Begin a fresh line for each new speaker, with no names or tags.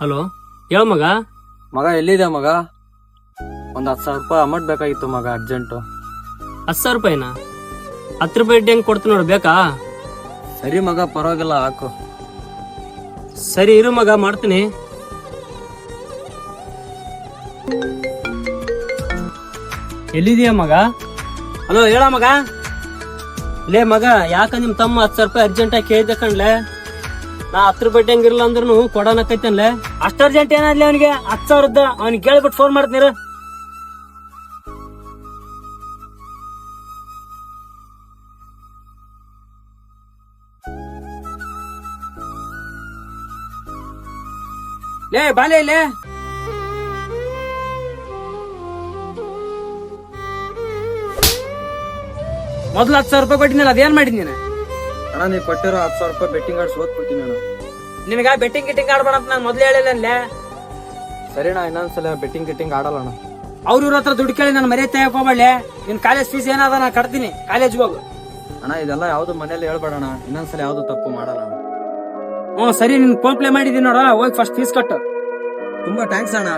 Hello, ಹೇಳ ಮಗ.
ಮಗ ಎಲ್ಲಿದೆ ಮಗ? ಒಂದ್ 10,000 ರೂಪಾಯಿ ಅಮೌಂಟ್ ಬೇಕಾಗಿತ್ತು ಮಗ, ಅರ್ಜೆಂಟು.
10,000 ರೂಪಾಯಿನ? 10 ರೂಪಾಯಿ ಹೆಂಗ್ ಕೊಡ್ತೀನಿ ನೋಡು, ಬೇಕಾ?
ಸರಿ ಮಗ, ಪರವಾಗಿಲ್ಲ, ಹಾಕು.
ಸರಿ ಇರು ಮಗ, ಮಾಡ್ತೀನಿ. ಎಲ್ಲಿದೀಯ ಮಗ?
ಹಲೋ, ಹೇಳ ಮಗ.
ಲೇ ಮಗ, ಯಾಕ ನಿಮ್ ತಮ್ಮ 10,000 ರೂಪಾಯಿ ಅರ್ಜೆಂಟ್ ಆಗಿ ಕೇಳಿದೆ ಕಣ್ಲೆ. ನಾ 10 ರೂಪಾಯಿ ಹೆಂಗಿರ್ಲ ಅಂದ್ರೂ ಕೊಡೋನಕೈತನ್ಲೆ.
ಅಷ್ಟ ಅರ್ಜೆಂಟ್ ಏನಾದ್ಲಿ ಅವನಿಗೆ? 10,000 ಅವ್ನಿಗೆ ಕೇಳ್ಬಿಟ್ಟು ಫೋನ್ ಮಾಡ್ತೀರ. ಲೇ ಬಾಲೆ ಲೇ. ಮೊದ್ಲು 10,000 ರೂಪಾಯಿ ಕೊಟ್ಟಿನಲ್ಲ, ಅದೇನ್ ಮಾಡಿದ್ ನೀನು?
ಅಣ್ಣ, ನೀವ್ ಕೊಟ್ಟಿರೋ 10,000 ರೂಪಾಯಿ ಬೆಟ್ಟಿಂಗ್ ಆಡ್ಸಿ ಓದ್ಕೊಡ್ತೀನಿ ಅಣ್ಣ.
ನಿನಗ ಬೆಟ್ಟಿಂಗ್ ಗಿಟ್ಟಿಂಗ್ ಆಡ್ಬೇಡ ಅಂತ ನಾನು ಮೊದ್ಲೇ ಹೇಳಿಲ್ಲೇ.
ಸರಿಣ್ಣ, ಇನ್ನೊಂದ್ಸಲ ಬೆಟ್ಟಿಂಗ್ ಆಡಲ್ಲ ಅಣ್ಣ.
ಅವ್ರ ಇವ್ರ ಹತ್ರ ದುಡ್ಡು ಕೇಳಿ ನಾನು ಮರ್ಯಾದೆ ಹೋಗ್ಬೇಡ. ನಿನ್ ಕಾಲೇಜ್ ಫೀಸ್ ಏನಾದ ನಾ ಕಟ್ತೀನಿ, ಕಾಲೇಜ್ ಹೋಗು.
ಅಣ್ಣ, ಇದೆಲ್ಲ ಯಾವ್ದು ಮನೇಲಿ ಹೇಳ್ಬೇಡಣ. ಇನ್ನೊಂದ್ಸಲ ಯಾವ್ದು ತಪ್ಪು ಮಾಡಲ್ಲ ಅಣ್ಣ.
ಹ್ಞೂ ಸರಿ, ನಿನ್ ಫೋನ್ ಪ್ಲೇ ಮಾಡಿದೀನಿ ನೋಡ, ಹೋಗಿ ಫಸ್ಟ್ ಫೀಸ್ ಕಟ್ಟು.
ತುಂಬಾ ಥ್ಯಾಂಕ್ಸ್ ಅಣ್ಣ.